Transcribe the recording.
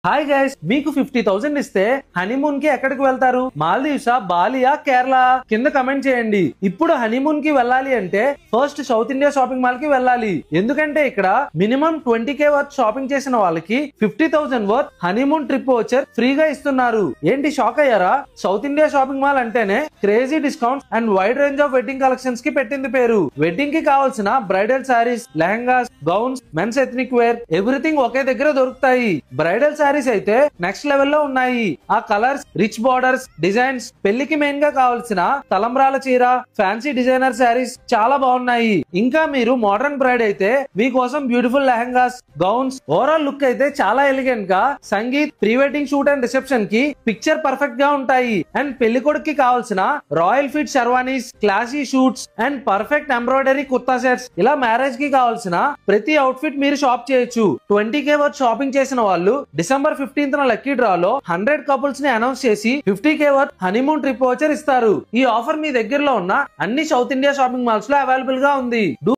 Hi guys, మీకు 50,000 ఇస్తే honeymoon కి ఎక్కడికి వెళ్తారు? మాల్దీవ్సా, బాలియా, కేరళ? కింద కమెంట్ చేయండి. ఇప్పుడు హనీమూన్ కి వెళ్ళాలి అంటే first south India shopping mall కి వెళ్ళాలి. ఎందుకంటే ఇక్కడ మినిమం 20K వర్త్ షాపింగ్ చేసిన వాళ్ళకి 50,000 వర్త్ హనీమూన్ ట్రిప్ వోచర్ ఫ్రీగా ఇస్తున్నారు. ఏంటి షాక్ అయ్యారా? సౌత్ ఇండియా షాపింగ్ మాల్ అంటేనే crazy discounts and wide range of wedding collections కి పెట్టింది పేరు. వెడ్డింగ్ కి కావాల్సిన bridal saris, lehengas, gowns, men's ethnic wear everything ఒకే దగ్గర దొరుకుతాయి. బ్రైడల్ సారీస్ అయితే నెక్స్ట్ లెవెల్ లో ఉన్నాయి. ఆ కలర్స్, రిచ్ బార్డర్స్, డిజైన్స్, పెళ్లికి మెయిన్ గా కావాల్సిన తలంబ్రాల చీర, ఫ్యాన్సీ డిజైనర్ సారీస్ చాలా బాగున్నాయి. ఇంకా మీరు మోడర్న్ బ్రైడ్ అయితే మీకోసం beautiful lehengas, gowns, overall look అయితే చాలా ఎలిగెంట్ గా sangeet, pre wedding shoot and reception కి పిక్చర్ పర్ఫెక్ట్ గా ఉంటాయి. అండ్ పెళ్లి కొడుకు కావాల్సిన royal fit sherwanis, classy suits and perfect embroidery kurta sets, ఇలా మ్యారేజ్ కి కావాల్సిన ప్రతి అవుట్ఫిట్ మీరు షాప్ చేయొచ్చు. 20K వర్త్ షాపింగ్ చేసిన వాళ్ళు డిసెంబర్ 15th లక్కీ డ్రా లో 100 కపుల్స్ ని అనౌన్స్ చేసి 50K worth honeymoon trip voucher ఇస్తారు. ఈ ఆఫర్ మీ దగ్గరలో ఉన్న అన్ని సౌత్ ఇండియా షాపింగ్ మాల్స్ లో అవైలబుల్ గా ఉంది.